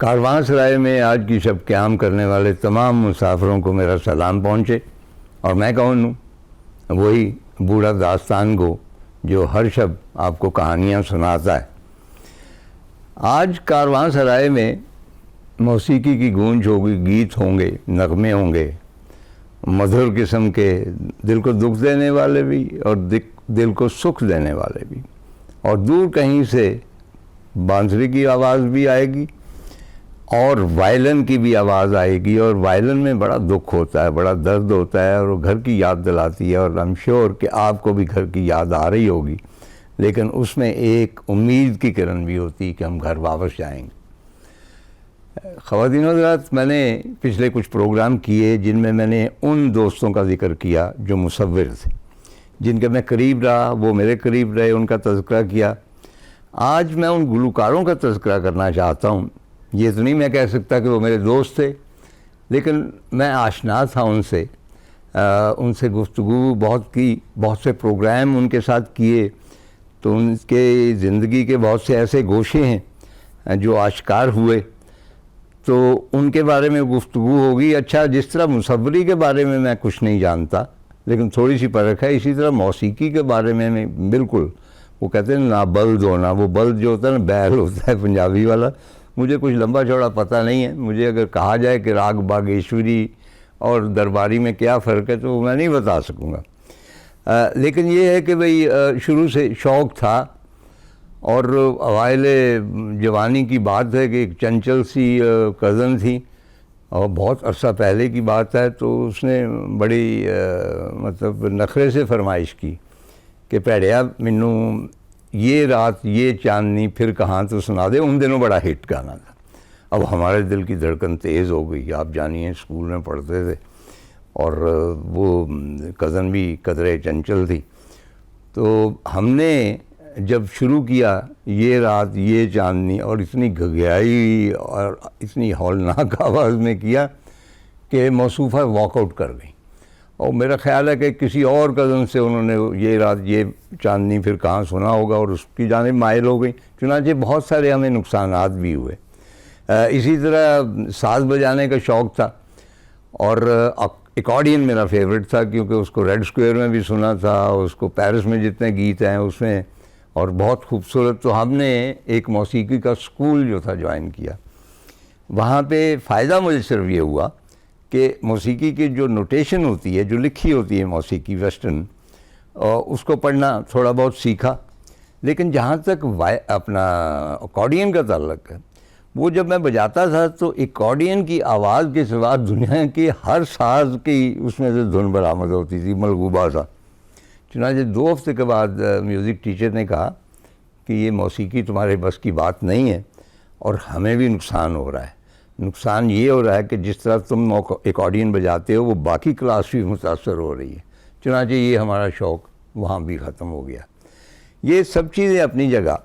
कारवांसराय में आज की शब क़याम करने वाले तमाम मुसाफिरों को मेरा सलाम पहुँचे। और मैं कौन हूँ? वही बूढ़ा दास्तान गो जो हर शब आपको कहानियाँ सुनाता है। आज कारवांसराय में मौसीकी की गूंज होगी, गीत होंगे, नगमे होंगे, मधुर किस्म के, दिल को दुख देने वाले भी और दिल को सुख देने वाले भी। और दूर कहीं से बांसुरी की आवाज़ भी आएगी और वायलिन की भी आवाज़ आएगी। और वायलिन में बड़ा दुख होता है, बड़ा दर्द होता है और वो घर की याद दिलाती है। और आई एम श्योर कि आपको भी घर की याद आ रही होगी, लेकिन उसमें एक उम्मीद की किरण भी होती है कि हम घर वापस जाएंगे। ख़वातीन हज़रात, मैंने पिछले कुछ प्रोग्राम किए जिनमें मैंने उन दोस्तों का जिक्र किया जो मुसव्विर थे, जिनके मैं करीब रहा, वो मेरे करीब रहे, उनका तज़किरा किया। आज मैं उन गुलकारों का तज़किरा करना चाहता हूँ। ये तो नहीं मैं कह सकता कि वो मेरे दोस्त थे, लेकिन मैं आशना था उनसे, उनसे गुफ्तगू बहुत की, बहुत से प्रोग्राम उनके साथ किए। तो उनके ज़िंदगी के बहुत से ऐसे गोशे हैं जो आश्कार हुए, तो उनके बारे में गुफ्तगू होगी। अच्छा, जिस तरह मुसव्वरी के बारे में मैं कुछ नहीं जानता, लेकिन थोड़ी सी परख है, इसी तरह मौसीकी के बारे में मैं बिल्कुल, वो कहते हैं ना बल्द होना, वो बल्द जो होता है ना, बैल होता है पंजाबी वाला, मुझे कुछ लंबा चौड़ा पता नहीं है। मुझे अगर कहा जाए कि राग बागेश्वरी और दरबारी में क्या फ़र्क है तो मैं नहीं बता सकूँगा। लेकिन ये है कि भाई शुरू से शौक़ था। और अवाइले जवानी की बात है कि एक चंचल सी कज़न थी और बहुत अरसा पहले की बात है। तो उसने बड़ी मतलब नखरे से फरमाइश की कि भैड़िया मैनू ये रात ये चांदनी फिर कहाँ तो सुना दे। उन दिनों बड़ा हिट गाना था। अब हमारे दिल की धड़कन तेज़ हो गई। आप जानिए, स्कूल में पढ़ते थे और वो कज़न भी कदरे चंचल थी। तो हमने जब शुरू किया ये रात ये चांदनी, और इतनी घघियाई और इतनी हौलनाक आवाज़ में किया कि मौसूफ़ा वॉकआउट कर गई। और मेरा ख़्याल है कि किसी और कज़न से उन्होंने ये रात ये चांदनी फिर कहाँ सुना होगा और उसकी जानिब माइल हो गई। चुनांचे बहुत सारे हमें नुकसानात भी हुए। इसी तरह साज़ बजाने का शौक़ था और एकॉर्डियन मेरा फेवरेट था, क्योंकि उसको रेड स्क्वायर में भी सुना था, उसको पेरिस में जितने गीत हैं उसमें, और बहुत खूबसूरत। तो हमने एक मौसीकी का स्कूल जो था ज्वाइन किया। वहाँ पे फ़ायदा मुझे सिर्फ ये हुआ कि मौसीकी की जो नोटेशन होती है, जो लिखी होती है मौसीकी वेस्टर्न, उसको पढ़ना थोड़ा बहुत सीखा। लेकिन जहाँ तक अपना अकॉर्डियन का ताल्लुक़ है, वो जब मैं बजाता था तो अकॉर्डियन की आवाज़ के सिवा दुनिया के हर साज की उसमें से धुन बरामद होती थी, मलगूबा सा। चुनांचे 2 हफ्ते के बाद म्यूज़िक टीचर ने कहा कि ये मौसीकी तुम्हारे बस की बात नहीं है और हमें भी नुकसान हो रहा है। नुकसान ये हो रहा है कि जिस तरह तुम एकॉर्डियन बजाते हो वो बाकी क्लास भी मुतासर हो रही है। चुनांचे ये हमारा शौक़ वहाँ भी ख़त्म हो गया। ये सब चीज़ें अपनी जगह,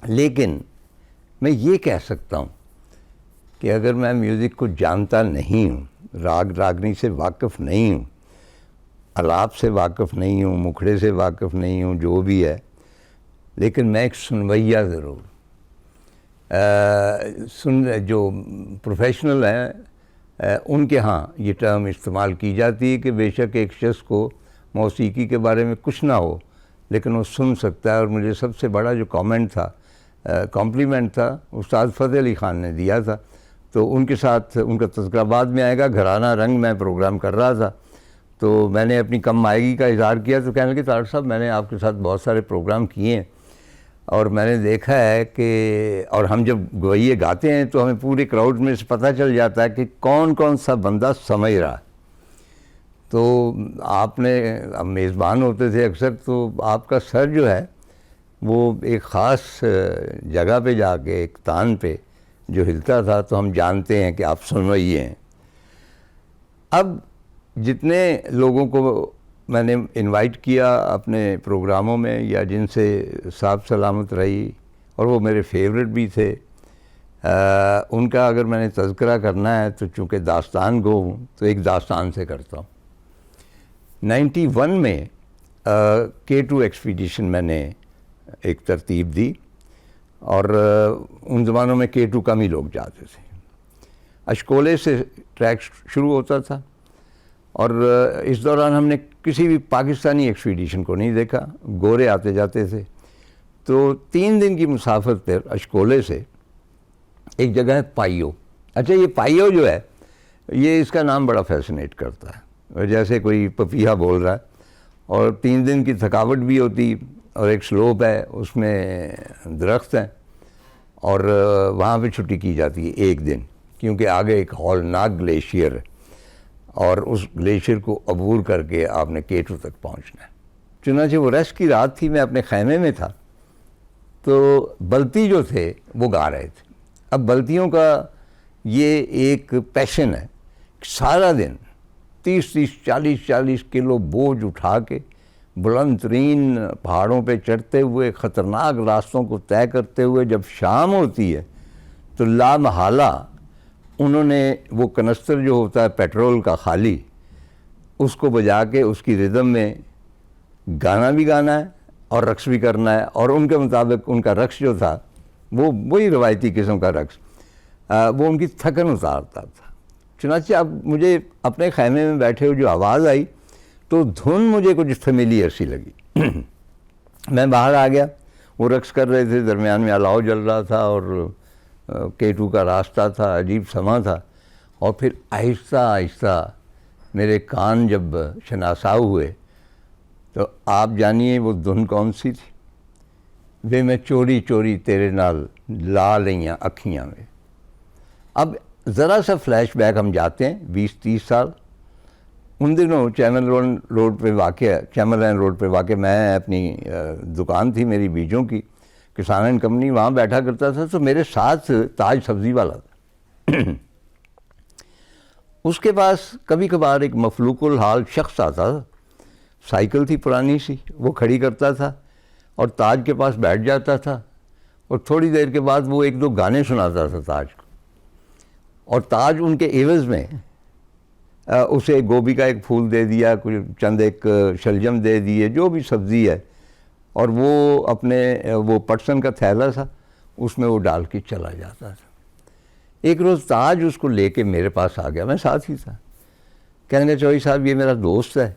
लेकिन मैं ये कह सकता हूँ कि अगर मैं म्यूज़िक को जानता नहीं हूँ, राग रागनी से वाकिफ़ नहीं हूँ, आलाप से वाकिफ़ नहीं हूँ, मुखड़े से वाकिफ़ नहीं हूँ, जो भी है, लेकिन मैं एक सुनवैया ज़रूर जो प्रोफेशनल हैं उनके यहाँ ये टर्म इस्तेमाल की जाती है कि बेशक एक शख्स को मौसीकी के बारे में कुछ ना हो, लेकिन वो सुन सकता है। और मुझे सबसे बड़ा जो कमेंट था, कॉम्प्लीमेंट था, उस्ताद फ़तेह अली ख़ान ने दिया था। तो उनके साथ उनका तज़किरा बाद में आएगा। घराना रंग में प्रोग्राम कर रहा था, तो मैंने अपनी कम मायगी का इज़हार किया। तो कहने लगे, तारक साहब, मैंने आपके साथ बहुत सारे प्रोग्राम किए हैं और मैंने देखा है कि, और हम जब गवैये गाते हैं तो हमें पूरे क्राउड में से पता चल जाता है कि कौन कौन सा बंदा समझ रहा है। तो आपने, अब मेज़बान होते थे अक्सर, तो आपका सर जो है वो एक ख़ास जगह पे जाके, एक तान पे जो हिलता था, तो हम जानते हैं कि आप सुनवैये हैं। अब जितने लोगों को मैंने इनवाइट किया अपने प्रोग्रामों में, या जिनसे साफ सलामत रही और वो मेरे फेवरेट भी थे, उनका अगर मैंने तज़किरा करना है तो चूँकि दास्तान गो हूँ तो एक दास्तान से करता हूँ। 91 में K2 एक्सपीडिशन मैंने एक तरतीब दी और उन ज़मानों में K2 कम ही लोग जाते थे। अशकोले से ट्रैक शुरू होता था और इस दौरान हमने किसी भी पाकिस्तानी एक्सपीडिशन को नहीं देखा, गोरे आते जाते थे। तो 3 दिन की मुसाफत पर अशकोले से एक जगह है पाइयो। अच्छा, ये पाइयो जो है, ये इसका नाम बड़ा फैसिनेट करता है, जैसे कोई पपीहा बोल रहा है। और 3 दिन की थकावट भी होती और एक स्लोप है, उसमें दरख्त हैं और वहाँ पे छुट्टी की जाती है 1 दिन, क्योंकि आगे एक हौलनाक ग्लेशियर है और उस ग्लेशियर को अबूर करके आपने K2 तक पहुँचना है। चुनांचे वो रेस्ट की रात थी, मैं अपने खैमे में था, तो बल्ती जो थे वो गा रहे थे। अब बल्तियों का ये एक पैशन है, सारा दिन 30-30, 40-40 किलो बोझ उठा के बुलंद तरीन पहाड़ों पे चढ़ते हुए, ख़तरनाक रास्तों को तय करते हुए जब शाम होती है तो लामहाला उन्होंने वो कनस्तर जो होता है पेट्रोल का खाली, उसको बजा के उसकी रिदम में गाना भी गाना है और रक्स भी करना है। और उनके मुताबिक उनका रक्स जो था वो वही रवायती किस्म का रक्स, वो उनकी थकन उतारता था। चुनांचे अब मुझे अपने खैमे में बैठे हुए जो आवाज़ आई तो धुन मुझे कुछ फेमिलियर सी लगी। मैं बाहर आ गया, वो रक्स कर रहे थे, दरमियान में अलाव जल रहा था और K2 का रास्ता था, अजीब समा था। और फिर आहिस्ता आहिस्ता मेरे कान जब शनासा हुए तो आप जानिए वो धुन कौन सी थी? वे मैं चोरी चोरी तेरे नाल ला लियां अखियां में। अब ज़रा सा फ्लैशबैक हम जाते हैं 20-30 साल। उन दिनों चैमरलैंड रोड पे वाक़ मैं अपनी दुकान थी मेरी बीजों की, किसान एंड कंपनी, वहाँ बैठा करता था। तो मेरे साथ ताज सब्ज़ी वाला था। उसके पास कभी कभार एक मफलूकुल हाल शख्स आता था, साइकिल थी पुरानी सी, वो खड़ी करता था और ताज के पास बैठ जाता था और थोड़ी देर के बाद वो 1-2 गाने सुनाता था ताज को। और ताज उनके एवज़ में उसे गोभी का एक फूल दे दिया, कुछ चंद एक शलजम दे दिए, जो भी सब्ज़ी है, और वो अपने वो पटसन का थैला था उसमें वो डाल के चला जाता था। एक रोज़ ताज उसको लेके मेरे पास आ गया, मैं साथ ही था। कहने लगा, चौधरी साहब ये मेरा दोस्त है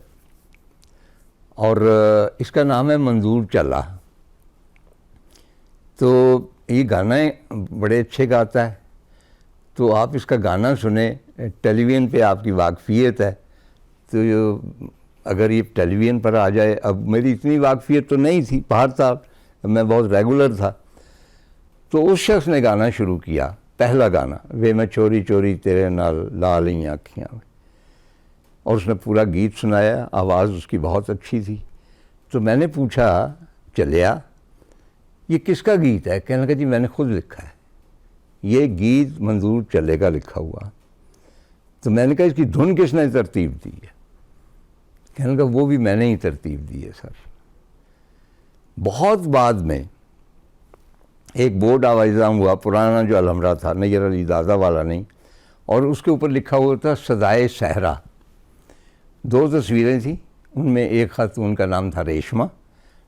और इसका नाम है मंजूर चला, तो ये गाना बड़े अच्छे गाता है, तो आप इसका गाना सुने, टेलीविज़न पे आपकी वाकफ़ियत है, तो अगर ये टेलीविज़न पर आ जाए। अब मेरी इतनी वाकफ़ियत तो नहीं थी, बाहर था, मैं बहुत रेगुलर था। तो उस शख्स ने गाना शुरू किया, पहला गाना, वे मैं चोरी चोरी तेरे नाल ला लियां अखियां में, और उसने पूरा गीत सुनाया। आवाज़ उसकी बहुत अच्छी थी। तो मैंने पूछा, चलिया ये किसका गीत है? कहने लगा, जी मैंने खुद लिखा है, ये गीत मंजूर चले का लिखा हुआ। तो मैंने कहा, इसकी धुन किसने तरतीब दी है? कहने लगा, वो भी मैंने ही तरतीब दी है सर। बहुत बाद में एक बोर्ड आवाज़ाम हुआ, पुराना जो अलहमरा था, नैयर अली दादा वाला नहीं, और उसके ऊपर लिखा हुआ था सदाए सहरा। 2 तस्वीरें थी, उनमें एक ख़त उनका नाम था रेशमा,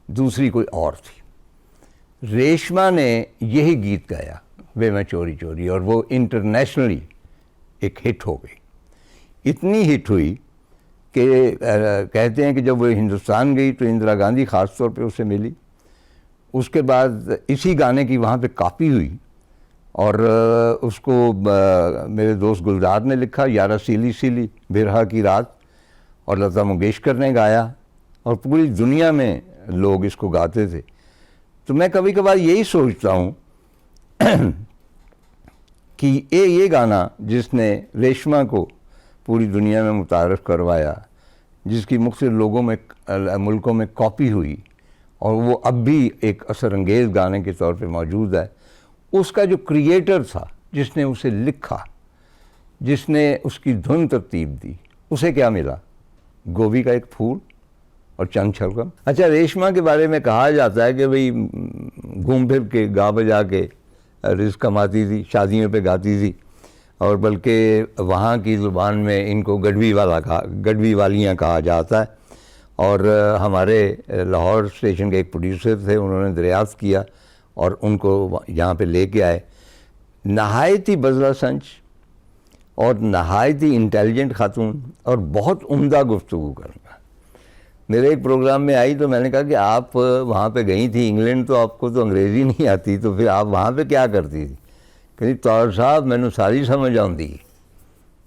दूसरी कोई और थी। रेशमा ने यही गीत गाया, वे मैं चोरी चोरी, और वो इंटरनेशनली एक हिट हो गई। इतनी हिट हुई कि कहते हैं कि जब वो हिंदुस्तान गई तो इंदिरा गांधी ख़ास तौर पे उससे मिली। उसके बाद इसी गाने की वहाँ पे कॉपी हुई और उसको मेरे दोस्त गुलजार ने लिखा, यारा सीली सीली बिरहा की रात, और लता मंगेशकर ने गाया और पूरी दुनिया में लोग इसको गाते थे। तो मैं कभी कभार यही सोचता हूँ कि ये गाना जिसने रेशमा को पूरी दुनिया में मुतारफ़ करवाया, जिसकी मुख्तलिफ लोगों में मुल्कों में कॉपी हुई और वो अब भी एक असरअंगेज़ गाने के तौर पे मौजूद है, उसका जो क्रिएटर था, जिसने उसे लिखा, जिसने उसकी धुन तरतीब दी, उसे क्या मिला? गोभी का एक फूल और चंद शलगम। अच्छा, रेशमा के बारे में कहा जाता है कि भाई घूम फिर के गा बजा के रिज़्क़ कमाती थी, शादियों पे गाती थी, और बल्कि वहाँ की ज़ुबान में इनको गढ़वी वालियाँ कहा जाता है। और हमारे लाहौर स्टेशन के एक प्रोड्यूसर थे, उन्होंने दरियाफ़्त किया, और उनको यहाँ पे लेके आए। नहायत ही बज़ला संच और नहायत ही इंटेलिजेंट खातून और बहुत उम्दा गुफ्तगू करना। मेरे एक प्रोग्राम में आई तो मैंने कहा कि आप वहाँ पे गई थी इंग्लैंड, तो आपको तो अंग्रेज़ी नहीं आती, तो फिर आप वहाँ पे क्या करती थी? कहती तौर साहब मैनू सारी समझ आती,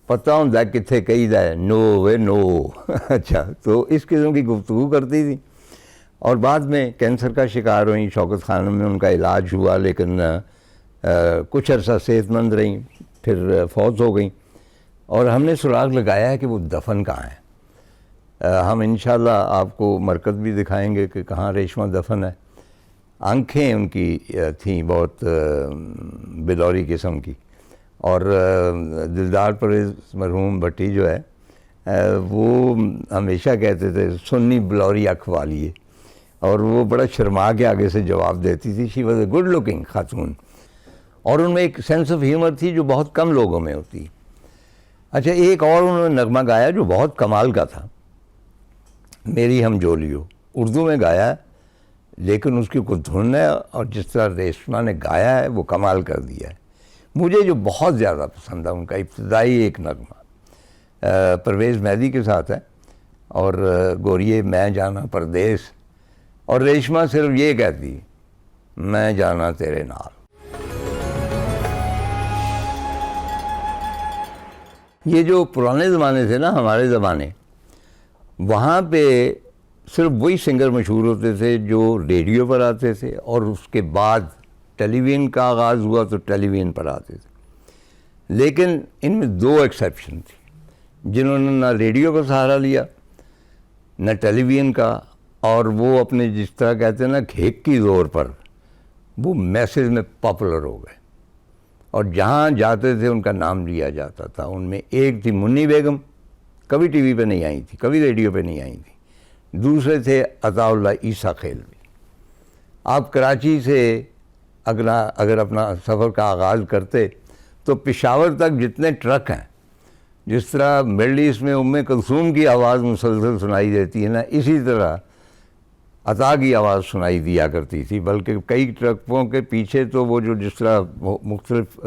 पता होंदा कित्थे कहीदा है नो वे नो। अच्छा, तो इस किस्म की गुफ्तगू करती थी। और बाद में कैंसर का शिकार हुई, शौकत खानम में उनका इलाज हुआ, लेकिन कुछ अरसा सेहतमंद रहीं, फिर फौत हो गई। और हमने सुराग लगाया है कि वो दफन कहाँ है। हम इंशाल्लाह आपको मरकज़ भी दिखाएंगे कि कहाँ रेशमा दफन है। आंखें उनकी थीं बहुत बिलौरी किस्म की। और दिलदार परवेज़ मरहूम भट्टी जो है वो हमेशा कहते थे सुन्नी बिलौरी अख वाली है, और वो बड़ा शर्मा के आगे से जवाब देती थी। She was a good looking खातून, और उनमें एक सेंस ऑफ ह्यूमर थी जो बहुत कम लोगों में होती। अच्छा, एक और उन्होंने नगमा गाया जो बहुत कमाल का था, मेरी हम जोलियो, उर्दू में गाया, लेकिन उसकी कुछ धुन है और जिस तरह रेशमा ने गाया है वो कमाल कर दिया है। मुझे जो बहुत ज़्यादा पसंद है उनका इब्तदाई एक नगमा परवेज़ मेहदी के साथ है, और गोरिये मैं जाना परदेस, और रेशमा सिर्फ ये कहती मैं जाना तेरे नाल। ये जो पुराने ज़माने थे ना, हमारे ज़माने, वहाँ पे सिर्फ वही सिंगर मशहूर होते थे जो रेडियो पर आते थे, और उसके बाद टेलीविज़न का आगाज़ हुआ तो टेलीविज़न पर आते थे। लेकिन इनमें दो एक्सेप्शन थी जिन्होंने ना रेडियो का सहारा लिया न टेलीविज़न का, और वो अपने जिस तरह कहते हैं ना खेक की ज़ोर पर वो मैसेज में पॉपुलर हो गए, और जहाँ जाते थे उनका नाम लिया जाता था। उनमें एक थी मुन्नी बेगम, कभी टीवी पे नहीं आई थी, कभी रेडियो पे नहीं आई थी। दूसरे थे अताउल्लाह ईसा खेलवी। आप कराची से अगर अपना सफ़र का आगाज़ करते तो पेशावर तक जितने ट्रक हैं, जिस तरह मिडल ईस्ट में उम्मे कुलसूम की आवाज़ मुसलसल सुनाई देती है ना, इसी तरह अता की आवाज़ सुनाई दिया करती थी। बल्कि कई ट्रकों के पीछे तो वो जो जिस तरह मुख्तलिफ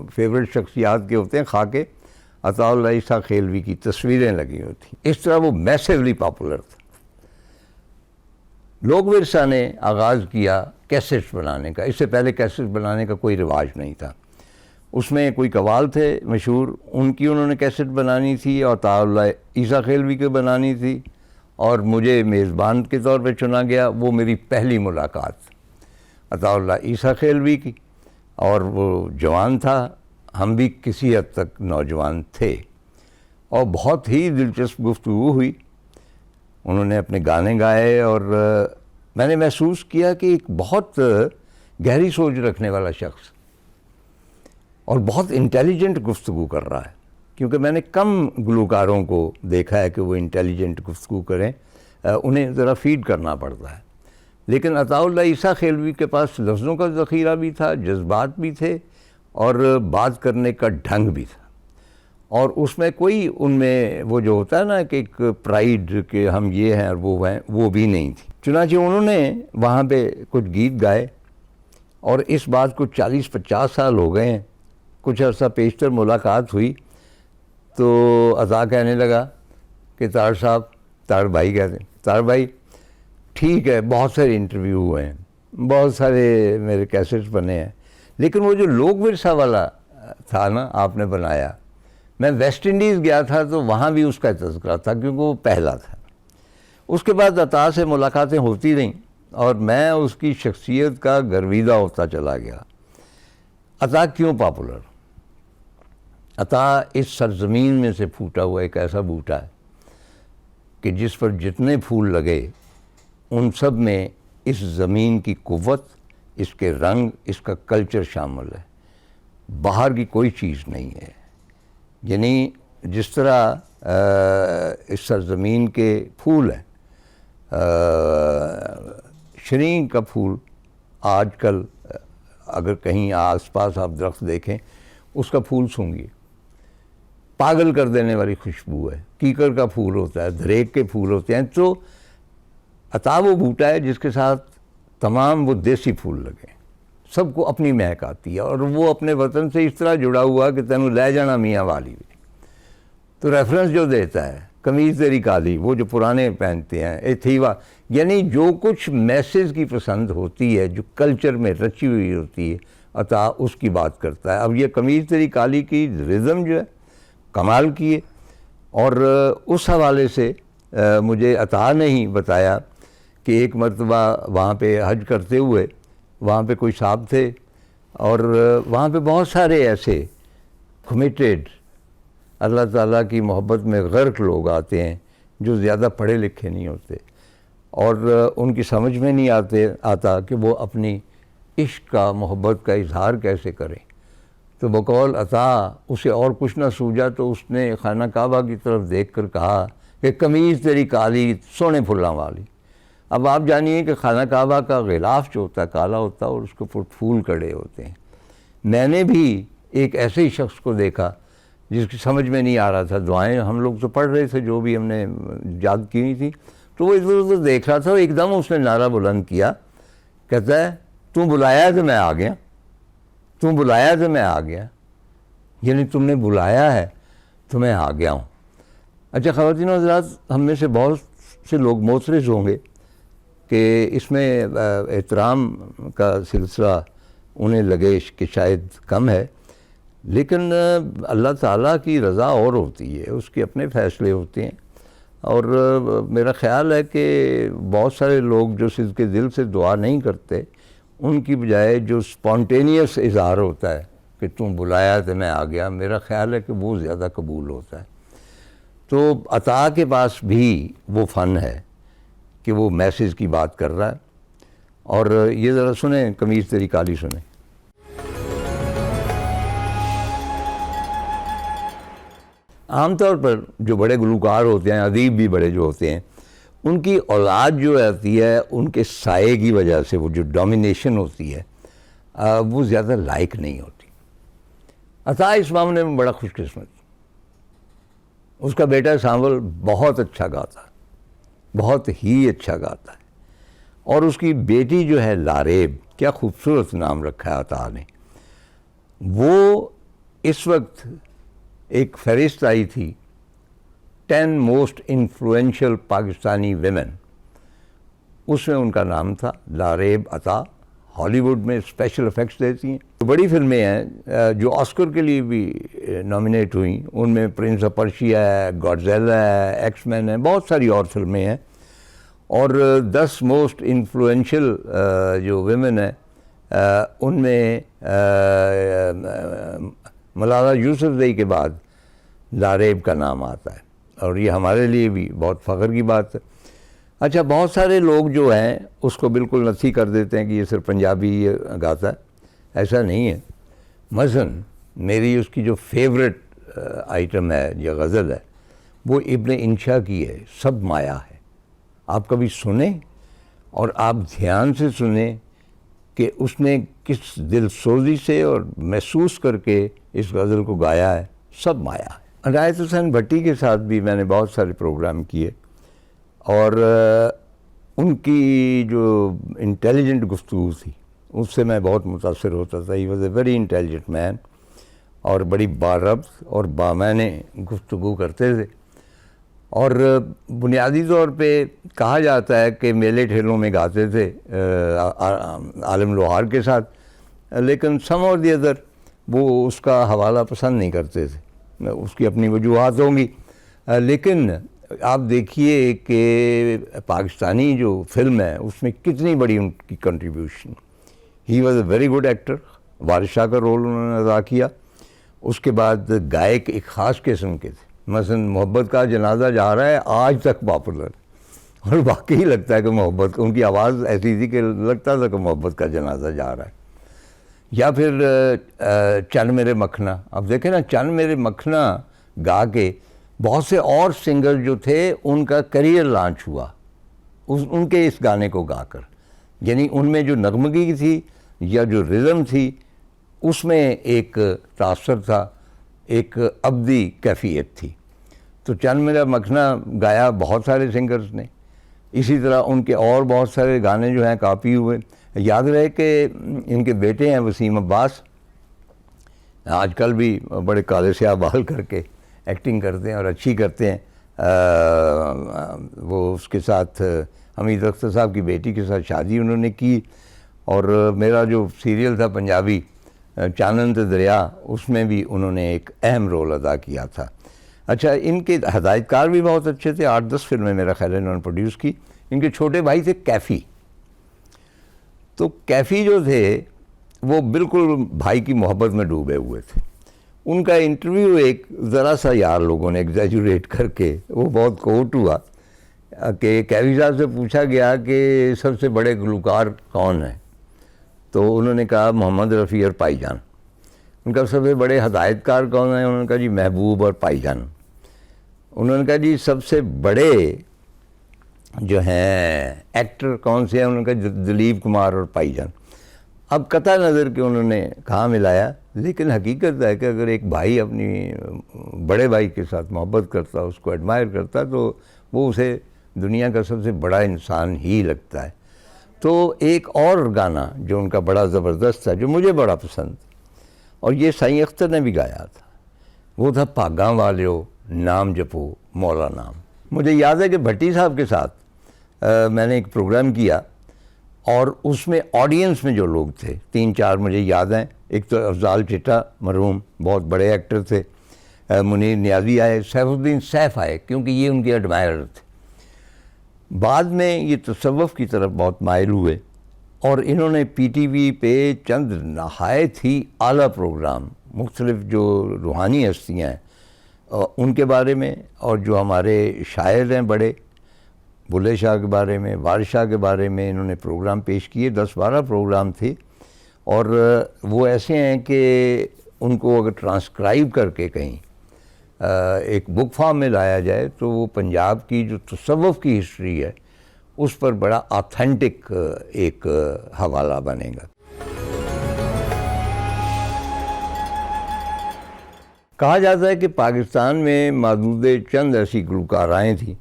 फेवरेट शख्सियात के होते हैं खाके, अताउल्लाह ईसा खेलवी की तस्वीरें लगी होती। इस तरह वो मैसिवली पॉपुलर था। लोक विरसा ने आगाज़ किया कैसेट्स बनाने का। इससे पहले कैसेट्स बनाने का कोई रिवाज नहीं था। उसमें कोई कवाल थे मशहूर, उनकी उन्होंने कैसेट बनानी थी, और अताउल्लाह ईसा खेलवी की बनानी थी, और मुझे मेज़बान के तौर पे चुना गया। वो मेरी पहली मुलाकात अताउल्लाह ईसा खेलवी की, और वो जवान था, हम भी किसी हद तक नौजवान थे, और बहुत ही दिलचस्प गुफ्तगू हुई। उन्होंने अपने गाने गाए, और मैंने महसूस किया कि एक बहुत गहरी सोच रखने वाला शख्स और बहुत इंटेलिजेंट गुफ्तगू कर रहा है, क्योंकि मैंने कम गुलकारों को देखा है कि वो इंटेलिजेंट गुफ्तगू करें, उन्हें ज़रा फीड करना पड़ता है। लेकिन अताउल्लाह ईसा खेलवी के पास लफ्ज़ों का ज़ख़ीरा भी था, जज्बात भी थे, और बात करने का ढंग भी था, और उसमें कोई उनमें वो जो होता है ना कि एक प्राइड कि हम ये हैं और वो हैं, वो भी नहीं थी। चुनांचे उन्होंने वहाँ पे कुछ गीत गाए, और इस बात को 40-50 साल हो गए हैं। कुछ अर्सा पेशतर मुलाकात हुई तो अता कहने लगा कि तार साहब, तार भाई कहते हैं, तार भाई ठीक है, बहुत सारे इंटरव्यू हुए हैं, बहुत सारे मेरे कैसेट्स बने हैं, लेकिन वो जो लोक विरसा वाला था ना आपने बनाया, मैं वेस्ट इंडीज़ गया था तो वहाँ भी उसका तज़किरा था, क्योंकि वो पहला था। उसके बाद अता से मुलाकातें होती रहीं, और मैं उसकी शख्सियत का गर्विदा होता चला गया। अता क्यों पॉपुलर? अता इस सरज़मीन में से फूटा हुआ एक ऐसा बूटा है कि जिस पर जितने फूल लगे उन सब में इस ज़मीन की क़ुव्वत, इसके रंग, इसका कल्चर शामिल है, बाहर की कोई चीज़ नहीं है। यानी जिस तरह इस सरज़मीन के फूल हैं, शरीं का फूल आजकल अगर कहीं आसपास आप दरख्त देखें, उसका फूल सूंघिए, पागल कर देने वाली खुशबू है। कीकर का फूल होता है, धरेक के फूल होते हैं। तो अता वो बूटा है जिसके साथ तमाम वो देसी फूल लगे, सबको अपनी महक आती है, और वो अपने वतन से इस तरह जुड़ा हुआ कि तेनू ले जाना मियाँ वाली। तो रेफरेंस जो देता है कमीज़ तेरी काली, वो जो पुराने पहनते हैं एथीवा, यानी जो कुछ मैसेज की पसंद होती है, जो कल्चर में रची हुई होती है, अता उसकी बात करता है। अब ये कमीज़ तेरी काली की रिज़म जो है कमाल की है। और उस हवाले से मुझे अता ने ही बताया कि एक मरतबा वहाँ पे हज करते हुए वहाँ पे कोई साहब थे, और वहाँ पे बहुत सारे ऐसे कमिटेड अल्लाह ताला की मोहब्बत में गर्क लोग आते हैं जो ज़्यादा पढ़े लिखे नहीं होते, और उनकी समझ में नहीं आता कि वो अपनी इश्क का, मोहब्बत का इजहार कैसे करें। तो बकौल अता उसे और कुछ ना सूझा तो उसने खाना काबा की तरफ देख कर कहा कि कमीज़ तेरी काली सोने फुल्लां वाली। अब आप जानिए कि खाना काबा का गिलाफ जो होता है काला होता है और उसके ऊपर फूल कड़े होते हैं। मैंने भी एक ऐसे ही शख्स को देखा जिसकी समझ में नहीं आ रहा था, दुआएं हम लोग तो पढ़ रहे थे जो भी हमने याद की हुई थी, तो वो इधर उधर देख रहा था। एकदम उसने नारा बुलंद किया, कहता है तू बुलाया तो मैं आ गया, तू बुलाया तो मैं आ गया, यानी तुमने बुलाया है तो मैं आ गया हूँ। अच्छा ख़वातीन व हज़रात, हम में से बहुत से लोग मोतरज़ होंगे कि इसमें एहतराम का सिलसिला उन्हें लगे कि शायद कम है, लेकिन अल्लाह ताला की रज़ा और होती है, उसके अपने फ़ैसले होते हैं। और मेरा ख़्याल है कि बहुत सारे लोग जो सिद्क़े दिल से दुआ नहीं करते, उनकी बजाय जो स्पॉन्टेनियस इज़हार होता है कि तुम बुलाया तो मैं आ गया, मेरा ख़्याल है कि वो ज़्यादा कबूल होता है। तो अता के पास भी वो फ़न है कि वो मैसेज की बात कर रहा है। और ये ज़रा सुने, कमीज़ तेरी काली सुने। आमतौर पर जो बड़े गुलकार होते हैं, अदीब भी बड़े जो होते हैं, उनकी औलाद जो रहती है उनके साये की वजह से वो जो डोमिनेशन होती है वो ज़्यादा लाइक नहीं होती। अता इस मामले में बड़ा खुशकिस्मत, उसका बेटा सांवल बहुत अच्छा गाता है, बहुत ही अच्छा गाता है, और उसकी बेटी जो है लारेब, क्या खूबसूरत नाम रखा है अता ने। वो इस वक्त एक फहरिस्त आई थी 10 मोस्ट इन्फ्लुएंशियल पाकिस्तानी वेमेन, उसमें उनका नाम था लारेब अता। हॉलीवुड में स्पेशल इफ़ेक्ट्स देती हैं, तो बड़ी फिल्में हैं जो ऑस्कर के लिए भी नॉमिनेट हुई, उनमें प्रिंस ऑफ पर्शिया है, गॉडजिला है, एक्समैन है, बहुत सारी और फिल्में हैं। और 10 मोस्ट इन्फ्लुएंशियल जो वेमेन है उनमें मलाला यूसुफ़ज़ई के बाद लारेब का नाम आता है, और ये हमारे लिए भी बहुत फ़ख्र की बात है। अच्छा, बहुत सारे लोग जो हैं उसको बिल्कुल नफ़ी कर देते हैं कि ये सिर्फ पंजाबी गाता है, ऐसा नहीं है। मसलन मेरी उसकी जो फेवरेट आइटम है या गज़ल है वो इब्न इंशा की है, सब माया है। आप कभी सुने और आप ध्यान से सुने कि उसने किस दिलसोज़ी से और महसूस करके इस गज़ल को गाया है, सब माया है। अनायत हुसैन भट्टी के साथ भी मैंने बहुत सारे प्रोग्राम किए, और उनकी जो इंटेलिजेंट गुफ्तगू थी उससे मैं बहुत मुतासर होता था। He was a very intelligent man, और बड़ी बारब्त और बामाने गुफ्तगू करते थे। और बुनियादी तौर पे कहा जाता है कि मेले ठेलों में गाते थे आलम लोहार के साथ, लेकिन सम और दी अदर वो उसका हवाला पसंद नहीं करते थे, उसकी अपनी वजूहात होंगी। लेकिन आप देखिए कि पाकिस्तानी जो फिल्म है उसमें कितनी बड़ी उनकी contribution. He was a very good actor, Waris Shah का रोल उन्होंने अदा किया। उसके बाद गायक एक ख़ास किस्म के थे, मसलन मोहब्बत का जनाजा जा रहा है आज तक पॉपुलर, और वाकई लगता है कि मोहब्बत, उनकी आवाज़ ऐसी थी कि लगता था कि मोहब्बत का जनाजा जा रहा है। या फिर चन मेरे मखना, अब देखें ना, चन मेरे मखना गा के बहुत से और सिंगर जो थे उनका करियर लॉन्च हुआ उनके इस गाने को गाकर, यानी उनमें जो नगमगी थी या जो रिदम थी उसमें एक तासर था, एक अब्दी कैफियत थी। तो चंद मेरा मखना गाया बहुत सारे सिंगर्स ने, इसी तरह उनके और बहुत सारे गाने जो हैं कापी हुए। याद रहे कि इनके बेटे हैं वसीम अब्बास, आजकल भी बड़े काले स्याह बाल करके एक्टिंग करते हैं और अच्छी करते हैं। वो उसके साथ हमीद अख्तर साहब की बेटी के साथ शादी उन्होंने की, और मेरा जो सीरियल था पंजाबी चानन ते दरिया, उसमें भी उन्होंने एक अहम रोल अदा किया था। अच्छा, इनके हदायतकार भी बहुत अच्छे थे, 8-10 फिल्में मेरा ख्याल है इन्होंने प्रोड्यूस की। इनके छोटे भाई थे कैफ़ी, तो कैफ़ी जो थे वो बिल्कुल भाई की मोहब्बत में डूबे हुए थे। उनका इंटरव्यू एक ज़रा सा यार लोगों ने एग्जैजुरेट करके, वो बहुत कोट हुआ कि कैफ़ी साहब से पूछा गया कि सबसे बड़े गुलकार कौन है, तो उन्होंने कहा मोहम्मद रफ़ी और पाईजान। उनका सबसे बड़े हदायतकार कौन है, उन्होंने कहा जी महबूब और पाईजान। उन्होंने कहा जी सबसे बड़े जो हैं एक्टर कौन से हैं, उन्होंने कहा दिलीप कुमार और पाईजान। अब कता नज़र के उन्होंने कहाँ मिलाया, लेकिन हकीकत है कि अगर एक भाई अपनी बड़े भाई के साथ मोहब्बत करता, उसको एडमायर करता, तो वो उसे दुनिया का सबसे बड़ा इंसान ही लगता है। तो एक और गाना जो उनका बड़ा ज़बरदस्त था, जो मुझे बड़ा पसंद, और ये साईं अख्तर ने भी गाया था, वो था भागा वालियो नाम जपो मौला नाम। मुझे याद है कि भट्टी साहब के साथ मैंने एक प्रोग्राम किया, और उसमें ऑडियंस में जो लोग थे 3-4 मुझे याद हैं। एक तो अफजाल चिट्टा मरहूम, बहुत बड़े एक्टर थे, मुनीर नियाज़ी आए, सैफुद्दीन सैफ आए, क्योंकि ये उनके एडमायरर थे। बाद में ये तसव्वुफ़ की तरफ बहुत माइल हुए, और इन्होंने पीटीवी पे चंद नहायत ही आला प्रोग्राम, मुख्तलिफ़ जो रूहानी हस्तियाँ हैं उनके बारे में, और जो हमारे शायर हैं बड़े, बुल्ले शाह के बारे में, वारिस शाह के बारे में इन्होंने प्रोग्राम पेश किए। 10-12 प्रोग्राम थे, और वो ऐसे हैं कि उनको अगर ट्रांसक्राइब करके कहीं एक बुक फॉर्म में लाया जाए, तो वो पंजाब की जो तसव्वुफ़ की हिस्ट्री है उस पर बड़ा ऑथेंटिक एक हवाला बनेगा। कहा जाता है कि पाकिस्तान में मौजूद चंद ऐसी गुलकाराएँ थीं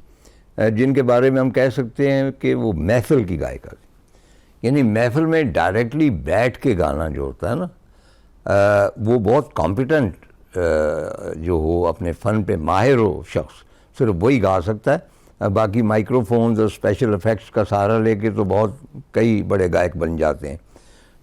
जिनके बारे में हम कह सकते हैं कि वो महफ़िल की गायिका थी। यानी महफ़िल में डायरेक्टली बैठ के गाना जो होता है ना, वो बहुत कॉम्पिटेंट जो हो, अपने फ़न पे माहिर हो शख्स, सिर्फ वही गा सकता है। बाकी माइक्रोफोन्स और स्पेशल इफ़ेक्ट्स का सहारा लेके तो बहुत कई बड़े गायक बन जाते हैं।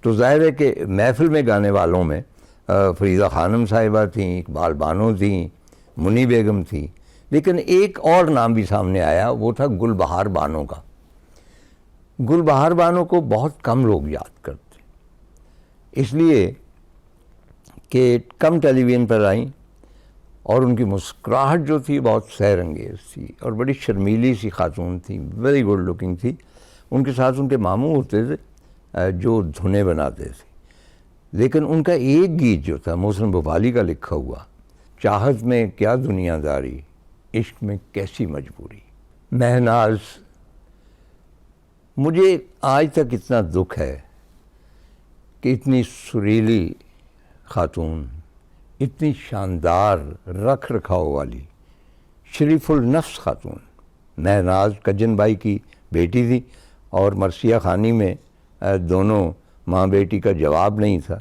तो ज़ाहिर है कि महफ़िल में गाने वालों में फरीदा खानम साहिबा थीं, इकबाल बानो थीं, मुनी बेगम थी, लेकिन एक और नाम भी सामने आया, वो था गुलबहार बानो का। गुलबहार बानो को बहुत कम लोग याद करते, इसलिए कि कम टेलीविज़न पर आईं, और उनकी मुस्कुराहट जो थी बहुत सैरंगेज़ थी, और बड़ी शर्मीली सी खातून थी, वेरी गुड लुकिंग थी। उनके साथ उनके मामू होते थे जो धुनें बनाते थे, लेकिन उनका एक गीत जो था मोहसिन भोपाली का लिखा हुआ, चाहत में क्या दुनियादारी, इश्क में कैसी मजबूरी, महनाज, मुझे आज तक इतना दुख है कि इतनी सुरीली खातून, इतनी शानदार रख रखाव वाली शरीफुल नफ्स खातून, महनाज कज्जन भाई की बेटी थी, और मरसिया खानी में दोनों माँ बेटी का जवाब नहीं था,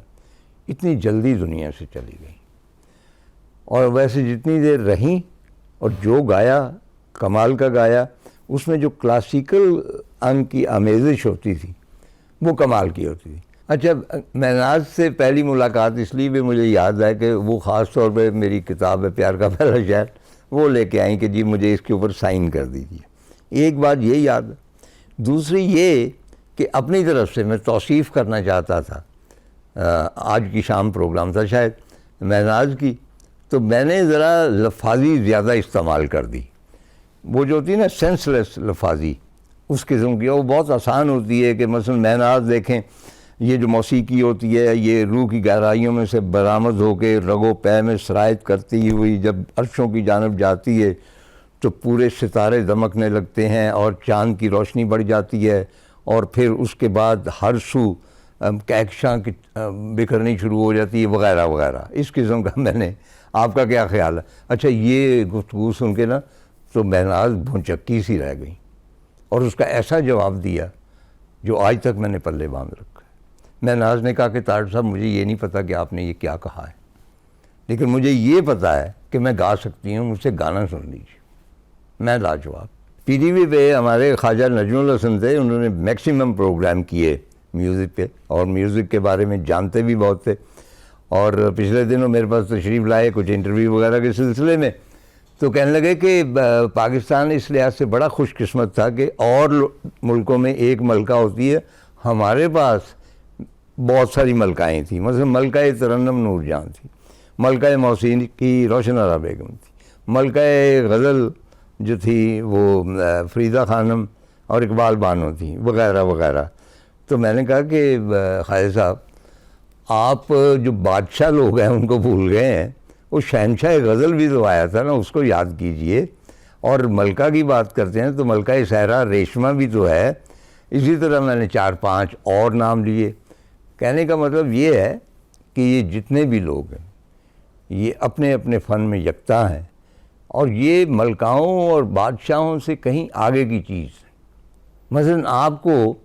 इतनी जल्दी दुनिया से चली गई। और वैसे जितनी देर रहीं और जो गाया कमाल का गाया, उसमें जो क्लासिकल अंग की आमेज़िश होती थी वो कमाल की होती थी। अच्छा, महनाज से पहली मुलाकात इसलिए भी मुझे याद है कि वो ख़ास तौर पे मेरी किताब है प्यार का पहला शहर, वो लेके आई कि जी मुझे इसके ऊपर साइन कर दीजिए। एक बात ये याद है, दूसरी ये कि अपनी तरफ से मैं तौसीफ़ करना चाहता था, आज की शाम प्रोग्राम था शायद महनाज की, तो मैंने ज़रा लफाजी ज़्यादा इस्तेमाल कर दी, वो जो होती है ना सेंसलेस लफाजी, उस किस्म की। वो बहुत आसान होती है कि मसलन महनाज देखें, ये जो मौसीकी होती है ये रूह की गहराइयों में से बरामद होकर रगो पै में सरायत करती हुई जब अर्शों की जानब जाती है तो पूरे सितारे दमकने लगते हैं और चाँद की रोशनी बढ़ जाती है, और फिर उसके बाद हर सू कहकशां की बिखरनी शुरू हो जाती है, वगैरह वगैरह। इस किस्म का मैंने, आपका क्या ख्याल है? अच्छा, ये गुफ्तगू सुन के ना तो महनाज भुंचक्की सी रह गई, और उसका ऐसा जवाब दिया जो आज तक मैंने पल्ले बांध रखा है। मैं नाज ने कहा कि तारड़ साहब मुझे ये नहीं पता कि आपने ये क्या कहा है, लेकिन मुझे ये पता है कि मैं गा सकती हूँ, मुझसे गाना सुन लीजिए। मैं लाजवाब। पीटीवी पे हमारे ख्वाजा नजमुल हसन थे, उन्होंने मैक्सिमम प्रोग्राम किए म्यूज़िक पे और म्यूज़िक के बारे में जानते भी बहुत थे। और पिछले दिनों मेरे पास तशरीफ़ लाए कुछ इंटरव्यू वगैरह के सिलसिले में, तो कहने लगे कि पाकिस्तान इस लिहाज से बड़ा खुशकिस्मत था कि और मुल्कों में एक मलका होती है, हमारे पास बहुत सारी मलकाएँ थी। मतलब मलका तरन्नुम नूरजहां थी, मलका मौसीकी रोशन आरा बेगम थी, मलका गज़ल जो थी वो फरीदा खानम और इकबाल बानो थी, वगैरह वगैरह। तो मैंने कहा कि ख्वाजा साहब, आप जो बादशाह लोग हैं उनको भूल गए हैं, वो शहनशाह गज़ल भी तो आया था ना, उसको याद कीजिए। और मलका की बात करते हैं तो मलका सहरा रेशमा भी तो है। इसी तरह मैंने 4-5 और नाम लिए। कहने का मतलब ये है कि ये जितने भी लोग हैं ये अपने अपने फ़न में यकता हैं और ये मलकाओं और बादशाहों से कहीं आगे की चीज़ है। मसलन आपको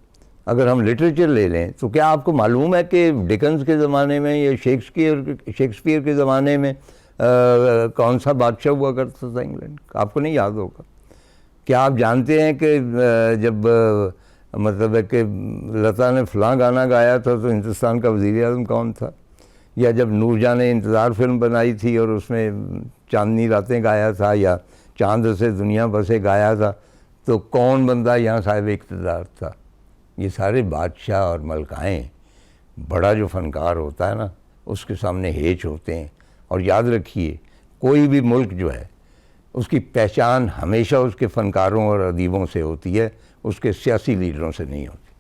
अगर हम लिटरेचर ले लें तो क्या आपको मालूम है कि डिकन्स के ज़माने में या शेक्सपियर के ज़माने में कौन सा बादशाह हुआ करता था इंग्लैंड? आपको नहीं याद होगा। क्या आप जानते हैं कि जब मतलब है कि लता ने फ़लाँ गाना गाया था तो हिंदुस्तान का वज़ीर आज़म कौन था? या जब नूरजहां ने इंतज़ार फिल्म बनाई थी और उसमें चांदनी रातें गाया था या चांद से दुनिया बसे गाया था, तो कौन बंदा यहाँ साहिब इक़्तिदार था? ये सारे बादशाह और मलकाएँ, बड़ा जो फ़नकार होता है ना, उसके सामने हेच होते हैं। और याद रखिए, कोई भी मुल्क जो है उसकी पहचान हमेशा उसके फ़नकारों और अदीबों से होती है, उसके सियासी लीडरों से नहीं होती।